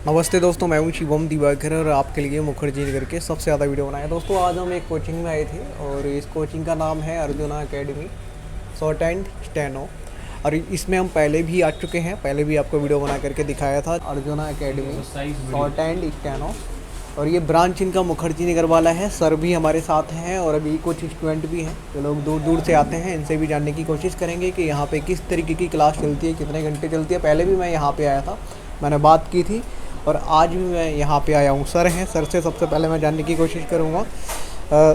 नमस्ते दोस्तों, मैं हूं शिवम दिवाकर और आपके लिए मुखर्जी नगर के सबसे ज़्यादा वीडियो बनाया। दोस्तों आज हम एक कोचिंग में आए थे और इस कोचिंग का नाम है arjuna academy short and steno. और इसमें हम पहले भी आ चुके हैं, पहले भी आपको वीडियो बना करके दिखाया था। Arjuna academy short and steno और ये ब्रांच इनका मुखर्जी नगर वाला है। सर भी हमारे साथ हैं और अभी कुछ स्टूडेंट भी हैं जो लोग दूर दूर से आते हैं। इनसे भी जानने की कोशिश करेंगे कि यहाँ पे किस तरीके की क्लास चलती है, कितने घंटे चलती है। पहले भी मैं यहाँ पे आया था, मैंने बात की थी और आज भी मैं यहाँ पे आया हूँ। सर हैं, सर से सबसे पहले मैं जानने की कोशिश करूँगा।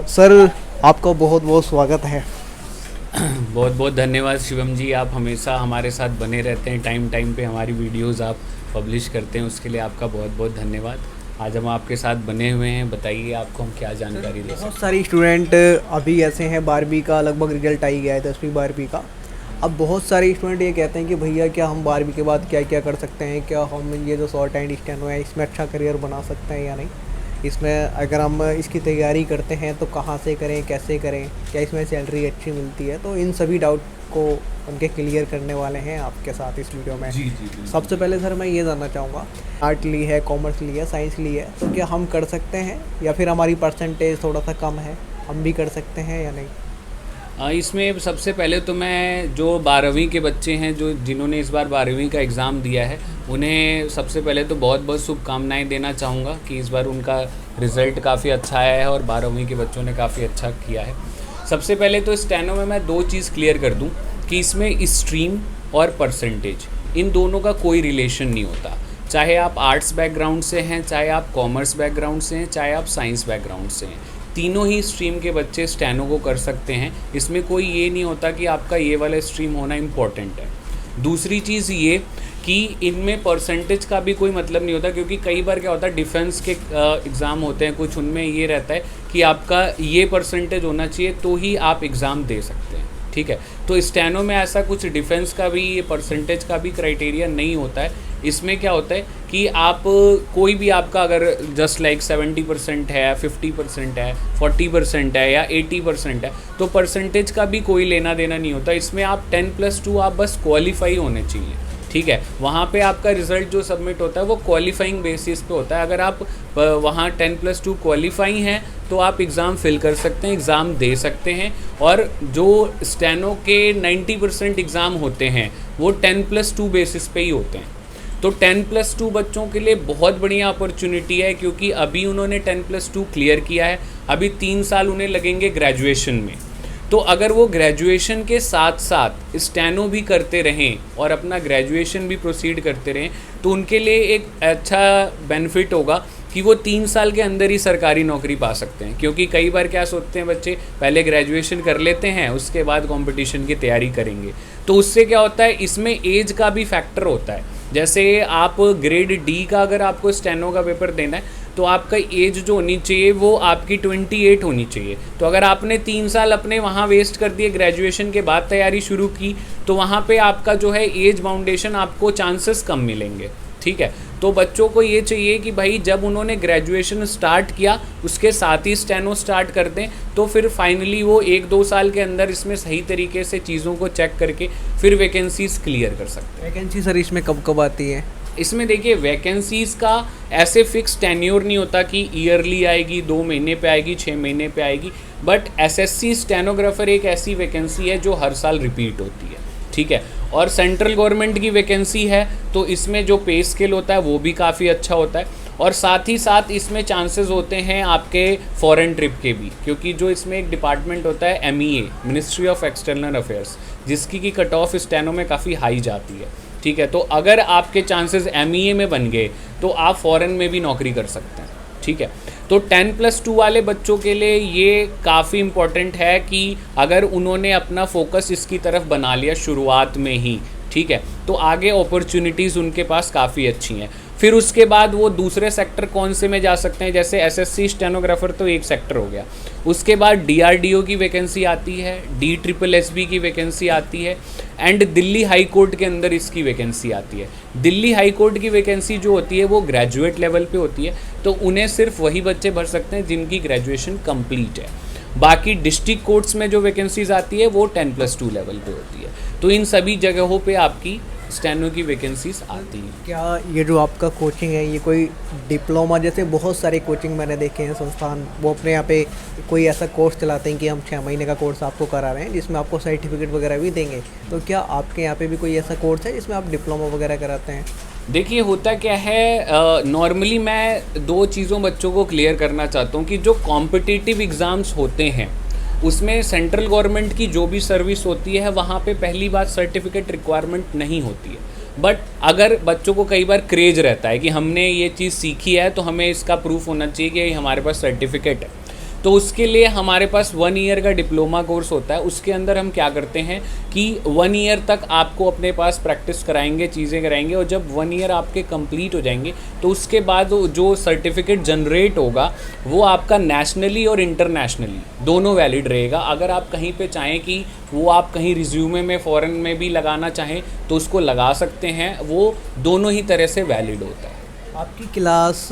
सर आपका बहुत बहुत स्वागत है। बहुत बहुत धन्यवाद शिवम जी, आप हमेशा हमारे साथ बने रहते हैं, टाइम टाइम पे हमारी वीडियोस आप पब्लिश करते हैं, उसके लिए आपका बहुत बहुत धन्यवाद। आज हम आपके साथ बने हुए हैं, बताइए आपको हम क्या जानकारी दे सकते हैं। बहुत सारे स्टूडेंट अभी ऐसे हैं, 12वीं का लगभग रिजल्ट आ ही गया है, 10वीं 12वीं का। अब बहुत सारे स्टूडेंट ये कहते हैं कि भैया क्या हम 12वीं के बाद क्या क्या कर सकते हैं, क्या हम ये जो शॉर्ट एंड स्टेनो है इसमें अच्छा करियर बना सकते हैं या नहीं, इसमें अगर हम इसकी तैयारी करते हैं तो कहाँ से करें, कैसे करें, क्या इसमें सैलरी अच्छी मिलती है। तो इन सभी डाउट को उनके क्लियर करने वाले हैं आपके साथ इस वीडियो में। जी। सबसे पहले सर मैं ये जानना चाहूँगा, आर्ट ली है, कॉमर्स ली है, साइंस ली है, तो क्या हम कर सकते हैं या फिर हमारी परसेंटेज थोड़ा सा कम है, हम भी कर सकते हैं या नहीं? इसमें सबसे पहले तो मैं जो 12वीं के बच्चे हैं, जो जिन्होंने इस बार 12वीं का एग्ज़ाम दिया है, उन्हें सबसे पहले तो बहुत बहुत शुभकामनाएं देना चाहूँगा कि इस बार उनका रिज़ल्ट काफ़ी अच्छा आया है और 12वीं के बच्चों ने काफ़ी अच्छा किया है। सबसे पहले तो स्टेनो में मैं दो चीज़ क्लियर कर दूँ कि इसमें स्ट्रीम और परसेंटेज, इन दोनों का कोई रिलेशन नहीं होता। चाहे आप आर्ट्स बैकग्राउंड से हैं, चाहे आप कॉमर्स बैकग्राउंड से हैं, चाहे आप साइंस बैकग्राउंड से हैं, तीनों ही स्ट्रीम के बच्चे स्टेनो को कर सकते हैं। इसमें कोई ये नहीं होता कि आपका ये वाला स्ट्रीम होना इम्पॉर्टेंट है। दूसरी चीज़ ये कि इनमें परसेंटेज का भी कोई मतलब नहीं होता, क्योंकि कई बार क्या होता है, डिफेंस के एग्ज़ाम होते हैं कुछ, उनमें ये रहता है कि आपका ये परसेंटेज होना चाहिए तो ही आप एग्ज़ाम दे सकते हैं। ठीक है, तो स्टेनो में ऐसा कुछ डिफेंस का भी, ये परसेंटेज का भी क्राइटेरिया नहीं होता है। इसमें क्या होता है कि आप कोई भी आपका अगर जस्ट लाइक 70% है, 50% है, 40% है या 80% है, तो परसेंटेज का भी कोई लेना देना नहीं होता। इसमें आप 10+2 आप बस क्वालिफाई होने चाहिए। ठीक है, वहाँ पे आपका रिज़ल्ट जो सबमिट होता है वो क्वालिफाइंग बेसिस पे होता है। अगर आप वहाँ 10+2 क्वालिफाई हैं तो आप एग्ज़ाम फिल कर सकते हैं, एग्ज़ाम दे सकते हैं। और जो स्टेनो के 90% एग्ज़ाम होते हैं वो 10+2 बेसिस पे ही होते हैं। तो 10+2 बच्चों के लिए बहुत बढ़िया अपॉर्चुनिटी है, क्योंकि अभी उन्होंने 10+2 क्लियर किया है, अभी 3 साल उन्हें लगेंगे ग्रेजुएशन में। तो अगर वो ग्रेजुएशन के साथ साथ स्टेनो भी करते रहें और अपना ग्रेजुएशन भी प्रोसीड करते रहें, तो उनके लिए एक अच्छा बेनिफिट होगा कि वो 3 साल के अंदर ही सरकारी नौकरी पा सकते हैं। क्योंकि कई बार क्या सोचते हैं बच्चे, पहले ग्रेजुएशन कर लेते हैं, उसके बाद कंपटीशन की तैयारी करेंगे। तो उससे क्या होता है, इसमें एज का भी फैक्टर होता है। जैसे आप ग्रेड डी का अगर आपको स्टेनो का पेपर देना है तो आपका एज जो होनी चाहिए वो आपकी 28 होनी चाहिए। तो अगर आपने 3 साल अपने वहाँ वेस्ट कर दिए, ग्रेजुएशन के बाद तैयारी शुरू की, तो वहाँ पे आपका जो है एज बाउंडेशन, आपको चांसेस कम मिलेंगे। ठीक है, तो बच्चों को ये चाहिए कि भाई जब उन्होंने ग्रेजुएशन स्टार्ट किया उसके साथ ही स्टेनो स्टार्ट कर दें, तो फिर फाइनली वो 1-2 साल के अंदर इसमें सही तरीके से चीज़ों को चेक करके फिर वैकेंसीज़ क्लियर कर सकते हैं। वैकेंसी सर इसमें कब कब आती है? इसमें देखिए, वैकेंसीज़ का ऐसे फिक्स टेन्योर नहीं होता कि ईयरली आएगी, 2 महीने पे आएगी, 6 महीने पे आएगी। बट एसएससी स्टेनोग्राफर एक ऐसी वैकेंसी है जो हर साल रिपीट होती है। ठीक है, और सेंट्रल गवर्नमेंट की वैकेंसी है तो इसमें जो पे स्केल होता है वो भी काफ़ी अच्छा होता है। और साथ ही साथ इसमें चांसेस होते हैं आपके फॉरेन ट्रिप के भी, क्योंकि जो इसमें एक डिपार्टमेंट होता है MEA, ministry of external affairs, जिसकी की कट ऑफ स्टेनो में काफ़ी हाई जाती है। ठीक है, तो अगर आपके चांसेस MEA में बन गए तो आप फॉरेन में भी नौकरी कर सकते हैं। ठीक है, तो 10+2 वाले बच्चों के लिए ये काफ़ी इम्पॉर्टेंट है कि अगर उन्होंने अपना फोकस इसकी तरफ बना लिया शुरुआत में ही, ठीक है, तो आगे अपॉर्चुनिटीज़ उनके पास काफ़ी अच्छी हैं। फिर उसके बाद वो दूसरे सेक्टर कौन से में जा सकते हैं, जैसे एसएससी स्टेनोग्राफर तो एक सेक्टर हो गया, उसके बाद DRDO की वैकेंसी आती है, DSSB की वैकेंसी आती है, एंड दिल्ली हाई कोर्ट के अंदर इसकी वैकेंसी आती है। दिल्ली हाई कोर्ट की वैकेंसी जो होती है वो ग्रेजुएट लेवल पे होती है, तो उन्हें सिर्फ वही बच्चे भर सकते हैं जिनकी ग्रेजुएशन कंप्लीट है। बाकी डिस्ट्रिक्ट कोर्ट्स में जो वैकेंसीज आती है वो 10+2 लेवल पे होती है। तो इन सभी जगहों पे आपकी स्टेनो की वैकेंसीज आती हैं। क्या ये जो आपका कोचिंग है ये कोई डिप्लोमा, जैसे बहुत सारे कोचिंग मैंने देखे हैं संस्थान, वो अपने यहाँ पे कोई ऐसा कोर्स चलाते हैं कि हम 6 महीने का कोर्स आपको करा रहे हैं जिसमें आपको सर्टिफिकेट वगैरह भी देंगे, तो क्या आपके यहाँ पे भी कोई ऐसा कोर्स है जिसमें आप डिप्लोमा वगैरह कराते हैं? देखिए होता क्या है, नॉर्मली मैं 2 चीज़ों बच्चों को क्लियर करना चाहता हूँ कि जो कॉम्पिटिटिव एग्ज़ाम्स होते हैं उसमें सेंट्रल गवर्नमेंट की जो भी सर्विस होती है वहाँ पे पहली बात सर्टिफिकेट रिक्वायरमेंट नहीं होती है। बट अगर बच्चों को कई बार क्रेज रहता है कि हमने ये चीज़ सीखी है तो हमें इसका प्रूफ होना चाहिए कि हमारे पास सर्टिफिकेट है, तो उसके लिए हमारे पास 1 ईयर का डिप्लोमा कोर्स होता है। उसके अंदर हम क्या करते हैं कि 1 ईयर तक आपको अपने पास प्रैक्टिस कराएंगे, चीज़ें कराएंगे, और जब 1 ईयर आपके कंप्लीट हो जाएंगे तो उसके बाद जो सर्टिफिकेट जनरेट होगा वो आपका नेशनली और इंटरनेशनली दोनों वैलिड रहेगा। अगर आप कहीं पे चाहें कि वो आप कहीं रिज्यूमे में फ़ॉरेन में भी लगाना चाहें तो उसको लगा सकते हैं, वो दोनों ही तरह से वैलिड होता है। आपकी क्लास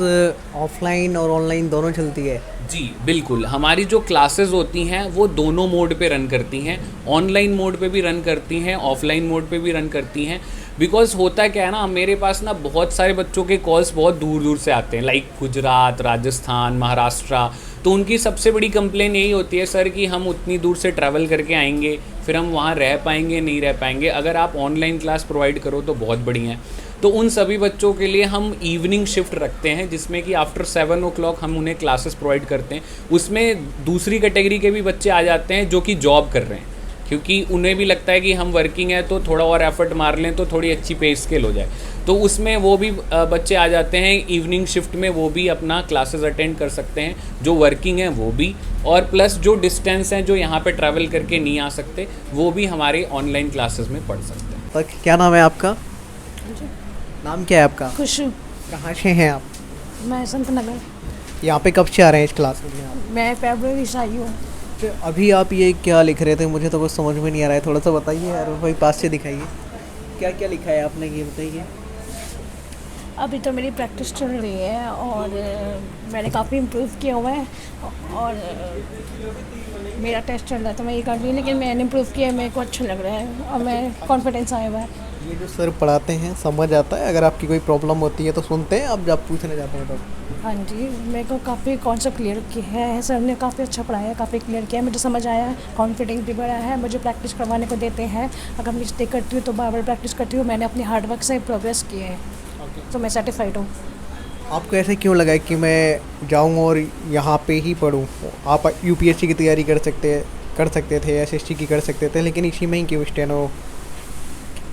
ऑफलाइन और ऑनलाइन दोनों चलती है? जी बिल्कुल, हमारी जो क्लासेस होती हैं वो दोनों मोड पे रन करती हैं, ऑनलाइन मोड पे भी रन करती हैं, ऑफलाइन मोड पे भी रन करती हैं। बिकॉज होता क्या है ना, मेरे पास ना बहुत सारे बच्चों के कॉल्स बहुत दूर दूर से आते हैं, लाइक गुजरात, राजस्थान, महाराष्ट्र। तो उनकी सबसे बड़ी कंप्लेन यही होती है, सर कि हम उतनी दूर से ट्रैवल करके आएंगे, फिर हम वहाँ रह पाएंगे नहीं रह पाएंगे। अगर आप ऑनलाइन क्लास प्रोवाइड करो तो बहुत बढ़िया है। तो उन सभी बच्चों के लिए हम इवनिंग शिफ्ट रखते हैं जिसमें कि आफ्टर 7 o'clock हम उन्हें क्लासेस प्रोवाइड करते हैं। उसमें दूसरी कैटेगरी के भी बच्चे आ जाते हैं जो कि जॉब कर रहे हैं, क्योंकि उन्हें भी लगता है कि हम वर्किंग है तो थोड़ा और एफर्ट मार लें तो थोड़ी अच्छी पे स्केल हो जाए। तो उसमें वो भी बच्चे आ जाते हैं इवनिंग शिफ्ट में, वो भी अपना क्लासेस अटेंड कर सकते हैं, जो वर्किंग है वो भी, और प्लस जो डिस्टेंस हैं जो यहाँ पे ट्रैवल करके नहीं आ सकते वो भी हमारे ऑनलाइन क्लासेस में पढ़ सकते हैं। तो क्या नाम है आपका? नाम क्या है आपका? खुशू। कहाँ से हैं आप? मैं संत नगर। यहाँ पे कब से आ रहे हैं इस क्लास में आप? मैं फरवरी से आई हूँ। तो अभी आप ये क्या लिख रहे थे, मुझे तो कुछ समझ में नहीं आ रहा है, थोड़ा सा बताइए यार भाई, पास से दिखाइए क्या क्या लिखा है आपने, ये बताइए। अभी तो मेरी प्रैक्टिस चल रही है और मैंने काफ़ी इम्प्रूव किया हुआ है और मेरा टेस्ट चल रहा है तो मैं ये कर रही हूँ, लेकिन मैंने इम्प्रूव किया है, मेरे को अच्छा लग रहा है और मैं कॉन्फिडेंस आया हुआ है। ये जो सर पढ़ाते हैं समझ आता है? अगर आपकी कोई प्रॉब्लम होती है तो सुनते हैं आप जब पूछने जाते हैं तो? हाँ जी, मेरे को काफ़ी कॉन्सेप्ट क्लियर किया है सर ने, काफ़ी अच्छा पढ़ाया है, काफ़ी क्लियर किया है, मुझे समझ आया है, कॉन्फिडेंस भी बढ़ा है, मुझे प्रैक्टिस करवाने को देते हैं। अगर मिस्टेक करती हूँ तो बार बार प्रैक्टिस करती हूँ, मैंने अपनी हार्डवर्क से प्रोग्रेस की है, तो मैं सेटिस्फाइड हूँ। आपको ऐसे क्यों लगा कि मैं जाऊँ और यहाँ पे ही पढूँ? आप यूपीएससी की तैयारी कर सकते थे, एसएससी की कर सकते थे, लेकिन इसी में ही क्यों स्टेनो?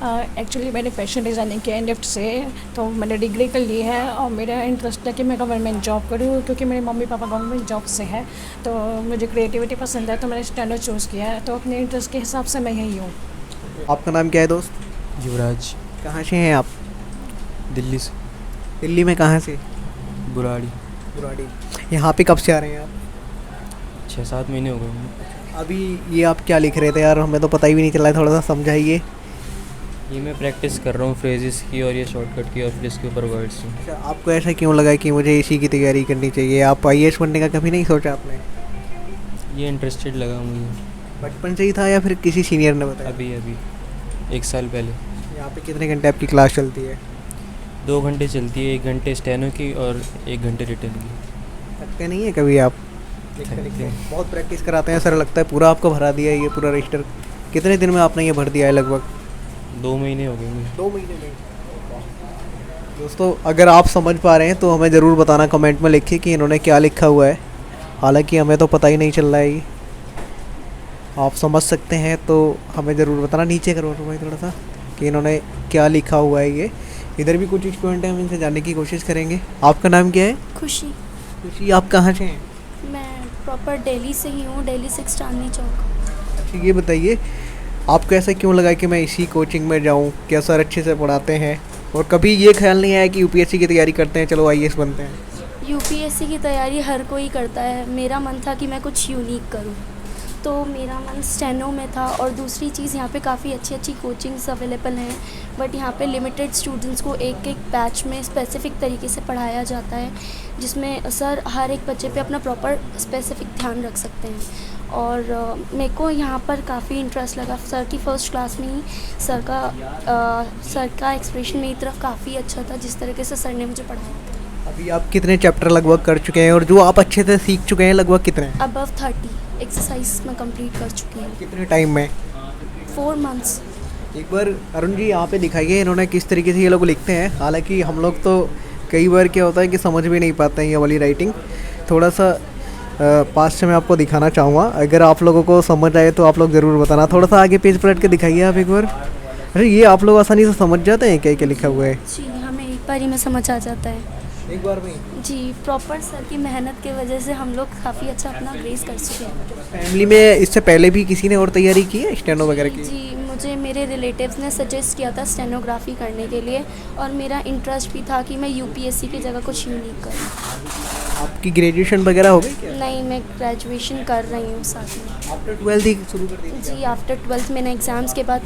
एक्चुअली मैंने फैशन डिज़ाइनिंग किया है निफ्ट से, तो मैंने डिग्री कर ली है और मेरा इंटरेस्ट है कि मैं गवर्नमेंट जॉब करूँ, क्योंकि मेरे मम्मी पापा गवर्नमेंट जॉब से है, तो मुझे क्रिएटिविटी पसंद है, तो मैंने स्टेनो चूज़ किया है, तो अपने इंटरेस्ट के हिसाब से मैं यही हूँ। आपका नाम क्या है दोस्त? युवराज। कहाँ से हैं आप? दिल्ली से। दिल्ली में कहाँ से? बुराड़ी। बुराड़ी। यहाँ पे कब से आ रहे हैं आप? 6-7 महीने हो गए। अभी ये आप क्या लिख रहे थे यार, हमें तो पता ही भी नहीं चला है, थोड़ा सा समझाइए। ये मैं प्रैक्टिस कर रहा हूँ फ्रेजेस की और ये शॉर्टकट की और फिर इसके ऊपर वर्ड्स की। अच्छा, आपको ऐसा क्यों लगा कि मुझे इसी की तैयारी करनी चाहिए? आप आईएएस बनने का कभी नहीं सोचा आपने? ये इंटरेस्टेड लगा मुझे बचपन से ही था या फिर किसी सीनियर ने बताया? अभी 1 साल पहले। यहाँ पे कितने घंटे आपकी क्लास चलती है? 2 घंटे चलती है, 1 घंटे स्टेनो की और 1 घंटे रिटर्न की। थकते नहीं है कभी आप? बहुत प्रैक्टिस कराते हैं सर, लगता है पूरा आपको भरा दिया है ये पूरा रजिस्टर। कितने दिन में आपने ये भर दिया है लगभग? 2 महीने हो गए मुझे। 2 महीने में। दोस्तों अगर आप समझ पा रहे हैं तो हमें ज़रूर बताना, कमेंट में लिखिए कि इन्होंने क्या लिखा हुआ है, हालांकि हमें तो पता ही नहीं चल रहा है। ये आप समझ सकते हैं तो हमें ज़रूर बताना, नीचे करो तो भाई थोड़ा सा, कि इन्होंने क्या लिखा हुआ है। ये इधर भी कुछ स्टूडेंट हैं, हम इनसे जानने की कोशिश करेंगे। आपका नाम क्या है? खुशी। खुशी, आप कहाँ से हैं? मैं प्रॉपर दिल्ली से ही हूँ, दिल्ली 6 चांदनी चौक। अच्छा ये बताइए, आपको ऐसा क्यों लगा कि मैं इसी कोचिंग में जाऊं? क्या सर अच्छे से पढ़ाते हैं? और कभी ये ख्याल नहीं आया कि यूपीएससी की तैयारी करते हैं, चलो आईएएस बनते हैं? यूपीएससी की तैयारी हर कोई करता है, मेरा मन था कि मैं कुछ यूनिक करूँ, तो मेरा मन स्टेनो में था। और दूसरी चीज़, यहाँ पे काफ़ी अच्छी अच्छी कोचिंग्स अवेलेबल हैं, बट यहाँ पे लिमिटेड स्टूडेंट्स को एक एक बैच में स्पेसिफ़िक तरीके से पढ़ाया जाता है, जिसमें सर हर एक बच्चे पे अपना प्रॉपर स्पेसिफ़िक ध्यान रख सकते हैं। और मेरे को यहाँ पर काफ़ी इंटरेस्ट लगा सर की फ़र्स्ट क्लास में ही। सर का एक्सप्रेशन मेरी तरफ काफ़ी अच्छा था, जिस तरीके से सर ने मुझे पढ़ाया। अभी आप कितने चैप्टर लगभग कर चुके हैं और जो आप अच्छे से सीख चुके हैं लगभग कितने? अबव 30 एक्सरसाइज मैं कंप्लीट कर चुकी हूँ। कितने टाइम में? 4 मंथ्स। एक बार अरुण जी यहाँ पे दिखाइए इन्होंने किस तरीके से ये लोग लिखते हैं। हालांकि हम लोग तो कई बार क्या होता है कि समझ भी नहीं पाते हैं ये वाली राइटिंग। थोड़ा सा पास से मैं आपको दिखाना चाहूँगा, अगर आप लोगों को समझ आए तो आप लोग ज़रूर बताना। थोड़ा सा आगे पेज पलट के दिखाइए आप एक बार। अरे ये आप लोग आसानी से समझ जाते हैं क्या क्या लिखा हुआ है? जी हमें एक बार ही में समझ आ जाता है। एक बार में जी प्रॉपर सर की मेहनत की वजह से हम लोग काफ़ी अच्छा अपना ग्रेस कर चुके हैं। फैमिली में इससे पहले भी किसी ने और तैयारी की है स्टेनो वगैरह की? जी मुझे मेरे रिलेटिव्स ने सजेस्ट किया था स्टेनोग्राफी करने के लिए, और मेरा इंटरेस्ट भी था कि मैं यूपीएससी की जगह कुछ यूनिक करूँ। आपकी ग्रेजुएशन वगैरह हो गई क्या? नहीं, मैं ग्रेजुएशन कर रही हूँ साथ में। आफ्टर 12th ही शुरू कर दी? जी आफ्टर 12th मैंने एग्ज़ाम्स के बाद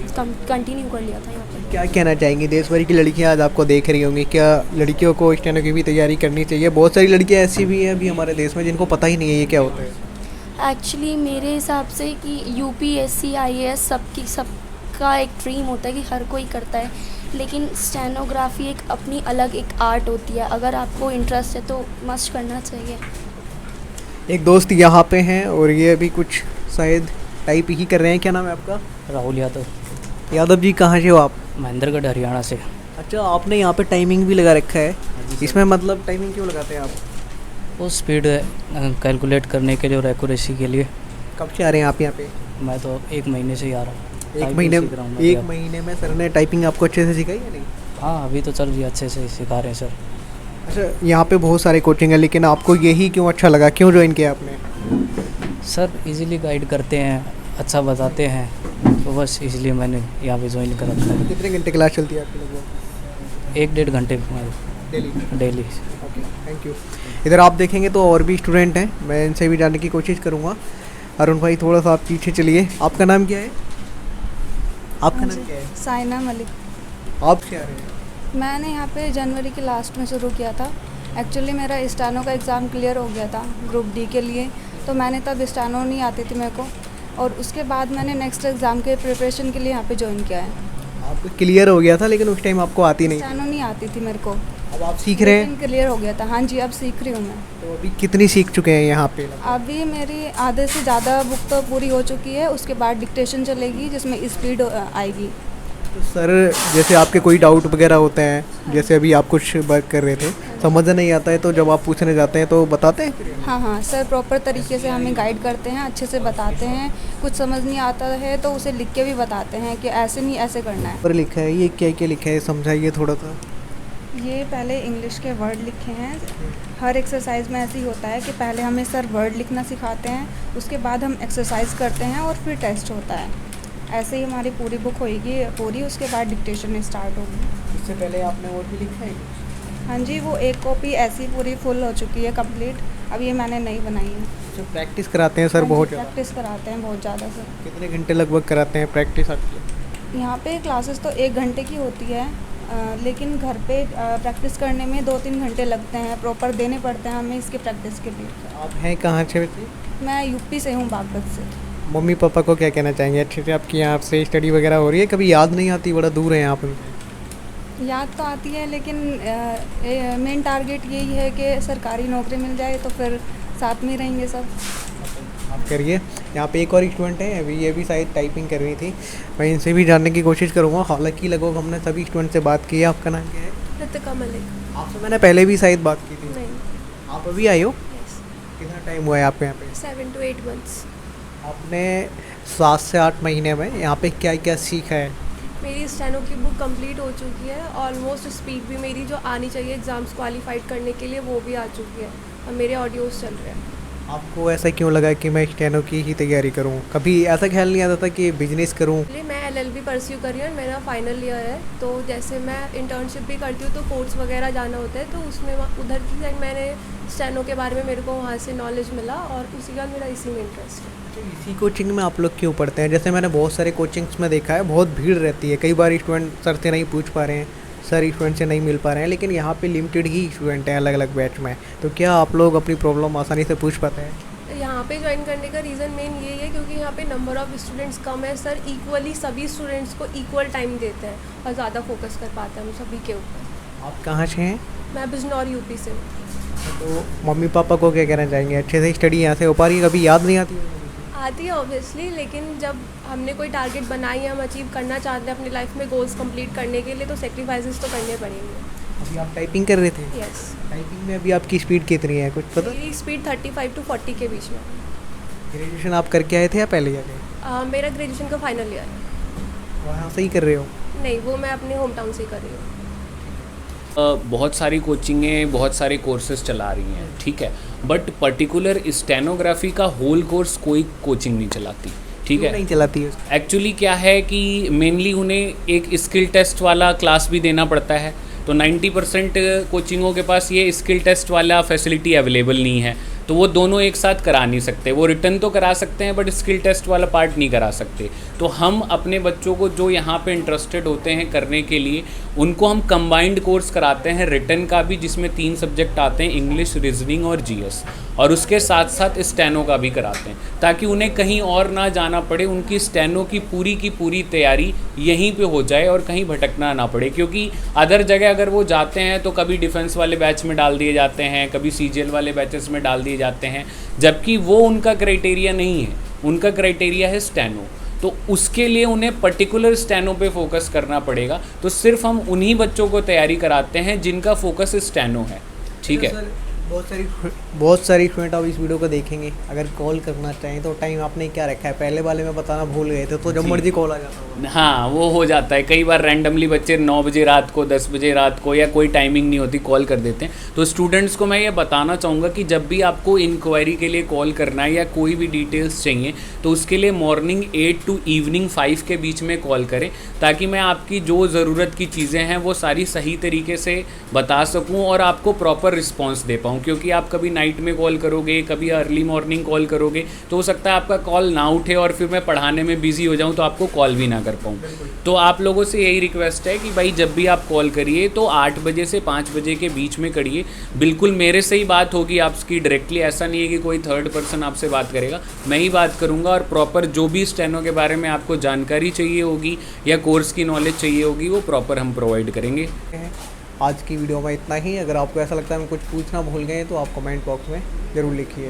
कंटिन्यू कर लिया था यहाँ पर। क्या कहना चाहेंगी? देश भर की लड़कियां आज आपको देख रही होंगी, क्या लड़कियों को स्टेनो की भी तैयारी करनी चाहिए? बहुत सारी लड़कियां ऐसी भी हैं अभी हमारे देश में जिनको पता ही नहीं है ये क्या होता है। एक्चुअली मेरे हिसाब से कि यूपीएससी आईएएस सबका एक ड्रीम होता है कि हर कोई करता है, लेकिन स्टेनोग्राफी एक अपनी अलग एक आर्ट होती है। अगर आपको इंटरेस्ट है तो मस्ट करना चाहिए। एक दोस्त यहाँ पे हैं और ये अभी कुछ शायद टाइप ही कर रहे हैं। क्या नाम है आपका? राहुल यादव, यादव जी कहाँ से हो आप? महेंद्रगढ़ हरियाणा से। अच्छा, आपने यहाँ पे टाइमिंग भी लगा रखा है। इसमें मतलब टाइमिंग क्यों लगाते हैं आप? वो स्पीड कैलकुलेट करने के लिए और एक्यूरेसी के लिए। कब से आ रहे हैं आप यहाँ पे? मैं तो 1 महीने से ही आ रहा हूँ। एक महीने में सर ने टाइपिंग आपको अच्छे से सिखाई या नहीं? हाँ अभी तो चल रही है, अच्छे से सिखा रहे हैं सर। अच्छा, यहाँ पे बहुत सारे कोचिंग है, लेकिन आपको यही क्यों अच्छा लगा, क्यों ज्वाइन किया आपने? सर इजीली गाइड करते हैं, अच्छा बताते हैं, तो बस इसलिए मैंने यहाँ पे ज्वाइन कर रखा है। कितने घंटे क्लास चलती है आपकी लगभग? 1-1.5 घंटे डेली। Okay, thank you. इधर आप देखेंगे तो और भी स्टूडेंट हैं, मैं इनसे भी जानने की कोशिश करूँगा। अरुण भाई थोड़ा सा आप पीछे चलिए। आपका नाम क्या है? आपका नाम क्या है? साइना मलिक। आप क्या रहे हैं? मैंने यहाँ पे जनवरी के लास्ट में शुरू किया था। एक्चुअली मेरा स्टेनो का एग्ज़ाम क्लियर हो गया था ग्रुप डी के लिए, तो मैंने तब स्टेनो नहीं आती थी मेरे को, और उसके बाद मैंने नेक्स्ट एग्ज़ाम के प्रिपरेशन के लिए यहाँ पे ज्वाइन किया है। आपका क्लियर हो गया था लेकिन उस टाइम आपको आती नहीं? स्टेनो नहीं आती थी मेरे को। अब आप सीख रहे हैं? क्लियर हो गया था, हाँ जी अब सीख रही हूँ मैं। तो अभी कितनी सीख चुके हैं यहाँ पे? अभी मेरी आधे से ज़्यादा बुक तो पूरी हो चुकी है, उसके बाद डिक्टेशन चलेगी जिसमें स्पीड आएगी। तो सर जैसे आपके कोई डाउट वगैरह होते हैं, जैसे अभी आप कुछ वर्क कर रहे थे, समझ नहीं आता है, तो जब आप पूछने जाते हैं तो बताते हैं? हाँ हाँ सर प्रॉपर तरीके से हमें गाइड करते हैं, अच्छे से बताते हैं। कुछ समझ नहीं आता है तो उसे लिख के भी बताते हैं कि ऐसे नहीं ऐसे करना है। पर लिखा है ये क्या क्या लिखा है, समझाइए थोड़ा सा। ये पहले इंग्लिश के वर्ड लिखे हैं। हर एक्सरसाइज में ऐसे ही होता है कि पहले हमें सर वर्ड लिखना सिखाते हैं, उसके बाद हम एक्सरसाइज करते हैं और फिर टेस्ट होता है। ऐसे ही हमारी पूरी बुक होएगी पूरी, उसके बाद डिक्टेशन स्टार्ट होगी। इससे पहले आपने और भी लिखा है? हाँ जी, वो एक कॉपी ऐसी पूरी फुल हो चुकी है कंप्लीट, अब ये मैंने नई बनाई है। अच्छा, प्रैक्टिस कराते हैं सर बहुत ज़्यादा? प्रैक्टिस कराते हैं बहुत ज़्यादा सर। कितने घंटे लगभग कराते हैं प्रैक्टिस आपकी? यहाँ पे क्लासेस तो 1 घंटे की होती है, लेकिन घर पे प्रैक्टिस करने में 2-3 घंटे लगते हैं, प्रॉपर देने पड़ते हैं हमें इसकी प्रैक्टिस के लिए। आप हैं कहाँ से वैसे? मैं यूपी से हूँ, बागपत से। मम्मी पापा को क्या कहना चाहेंगे? अच्छे से आपकी यहाँ से स्टडी वगैरह हो रही है? कभी याद नहीं आती, बड़ा दूर है यहाँ पर? याद तो आती है, लेकिन मेन टारगेट यही है कि सरकारी नौकरी मिल जाए तो फिर साथ में रहेंगे सब। आप करिए। यहाँ पे एक और स्टूडेंट है, अभी ये भी शायद टाइपिंग कर रही थी, मैं इनसे भी जानने की कोशिश करूँगा। हालांकि लगभग हमने सभी स्टूडेंट से बात की है। आपका नाम क्या है? रितिका मलिक। आपसे मैंने पहले भी शायद बात की थी। नहीं। आप अभी आई हो? यस। कितना टाइम हुआ है आपको यहाँ पे? 7 to 8 months। आपने 7 से 8 महीने में यहाँ पे क्या क्या सीखा है? मेरी स्टेनो की बुक कंप्लीट हो चुकी है, ऑलमोस्ट स्पीड भी मेरी जो आनी चाहिए एग्ज़ाम्स क्वालिफाइड करने के लिए वो भी आ चुकी है, अब मेरे ऑडियोज़ चल रहे हैं। आपको ऐसा क्यों लगा कि मैं स्टेनो की ही तैयारी करूं? कभी ऐसा ख्याल नहीं आता था कि बिजनेस करूं? इसलिए मैं LLB परस्यू कर रही हूँ, मेरा फाइनल ईयर है, तो जैसे मैं इंटर्नशिप भी करती हूँ तो कोर्स वगैरह जाना होता है, तो उसमें उधर की साइड मैंने स्टेनो के बारे में मेरे को वहाँ से नॉलेज मिला और उसी का मेरा इसी में इंटरेस्ट है। इसी कोचिंग में आप लोग क्यों पढ़ते हैं? जैसे मैंने बहुत सारे कोचिंग्स में देखा है, बहुत भीड़ रहती है, कई बार स्टूडेंट सर से नहीं पूछ पा रहे हैं, सर स्टूडेंट से नहीं मिल पा रहे हैं, लेकिन यहाँ पे लिमिटेड ही स्टूडेंट हैं अलग अलग बैच में, तो क्या आप लोग अपनी प्रॉब्लम आसानी से पूछ पाते हैं? यहाँ पे ज्वाइन करने का रीज़न मेन यही है क्योंकि यहाँ पे नंबर ऑफ़ स्टूडेंट्स कम है। सर इक्वली सभी स्टूडेंट्स को इक्वल टाइम देते हैं और ज़्यादा फोकस कर पाते हैं हम सभी के ऊपर। आप कहाँ से हैं? मैं बिजनौर यूपी से हूँ। तो मम्मी पापा को क्या कहना चाहेंगे? अच्छे से स्टडी यहाँ से हो पा रही है? कभी याद नहीं आती? आती है ऑब्वियसली, लेकिन जब हमने कोई टारगेट बनाई, हम अचीव करना चाहते हैं अपनी लाइफ में गोल्स कंप्लीट करने के लिए, तो सेक्रीफाइसेस तो करने पड़ेंगे। अभी आप टाइपिंग कर रहे थे? यस। टाइपिंग में अभी आपकी स्पीड कितनी है, कुछ पता? मेरी स्पीड 35 to 40 के बीच में। ग्रेजुएशन आप करके आए थे या पहले जाके? मेरा ग्रेजुएशन का फाइनल ईयर है। वहाँ से ही कर रहे हो? नहीं, वो मैं अपने होम टाउन से कर रही हूँ। बहुत सारी कोचिंगें, बहुत सारे कोर्सेज चला रही हैं, ठीक है, बट पर्टिकुलर स्टेनोग्राफी का होल कोर्स कोई कोचिंग नहीं चलाती, ठीक क्यों है। नहीं चलाती है? एक्चुअली क्या है कि मेनली उन्हें एक स्किल टेस्ट वाला क्लास भी देना पड़ता है, तो 90% कोचिंगों के पास ये स्किल टेस्ट वाला फैसिलिटी अवेलेबल नहीं है, तो वो दोनों एक साथ करा नहीं सकते। वो रिटर्न तो करा सकते हैं बट स्किल टेस्ट वाला पार्ट नहीं करा सकते। तो हम अपने बच्चों को जो यहाँ पे इंटरेस्टेड होते हैं करने के लिए, उनको हम कंबाइंड कोर्स कराते हैं रिटर्न का भी, जिसमें 3 सब्जेक्ट आते हैं, इंग्लिश, रीजनिंग और जीएस, और उसके साथ साथ स्टेनो का भी कराते हैं ताकि उन्हें कहीं और ना जाना पड़े। उनकी स्टेनो की पूरी तैयारी यहीं पे हो जाए और कहीं भटकना ना पड़े, क्योंकि अदर जगह अगर वो जाते हैं तो कभी डिफेंस वाले बैच में डाल दिए जाते हैं, कभी सीजीएल वाले बैचेस में डाल दिए जाते हैं, जबकि वो उनका क्राइटेरिया नहीं है। उनका क्राइटेरिया है स्टेनो, तो उसके लिए उन्हें पर्टिकुलर स्टेनो पे फोकस करना पड़ेगा। तो सिर्फ हम उन्हीं बच्चों को तैयारी कराते हैं जिनका फोकस स्टेनो है, ठीक है। बहुत सारी स्टूडेंट अब इस वीडियो को देखेंगे, अगर कॉल करना चाहें तो टाइम आपने क्या रखा है? पहले वाले में बताना भूल गए थे, तो जब मर्जी कॉल आ जाता होगा। हाँ, वो हो जाता है कई बार, रैंडमली बच्चे 9 बजे रात को, 10 बजे रात को, या कोई टाइमिंग नहीं होती, कॉल कर देते हैं। तो स्टूडेंट्स को मैं ये बताना चाहूँगा कि जब भी आपको इंक्वायरी के लिए कॉल करना है या कोई भी डिटेल्स चाहिए, तो उसके लिए मॉर्निंग 8 to इवनिंग 5 के बीच में कॉल करें, ताकि मैं आपकी जो ज़रूरत की चीज़ें हैं वो सारी सही तरीके से बता सकूँ और आपको प्रॉपर रिस्पॉन्स दे पाऊँ। क्योंकि आप कभी नाइट में कॉल करोगे, कभी अर्ली मॉर्निंग कॉल करोगे, तो हो सकता है आपका कॉल ना उठे और फिर मैं पढ़ाने में बिजी हो जाऊं तो आपको कॉल भी ना कर पाऊं। तो आप लोगों से यही रिक्वेस्ट है कि भाई जब भी आप कॉल करिए तो 8 बजे से 5 बजे के बीच में करिए। बिल्कुल मेरे से ही बात होगी आपकी डायरेक्टली, ऐसा नहीं है कि कोई थर्ड पर्सन आपसे बात करेगा, मैं ही बात करूँगा। और प्रॉपर जो भी स्टेनो के बारे में आपको जानकारी चाहिए होगी या कोर्स की नॉलेज चाहिए होगी, वो प्रॉपर हम प्रोवाइड करेंगे। आज की वीडियो में इतना ही। अगर आपको ऐसा लगता है मैं कुछ पूछना भूल गए तो आप कमेंट बॉक्स में ज़रूर लिखिए।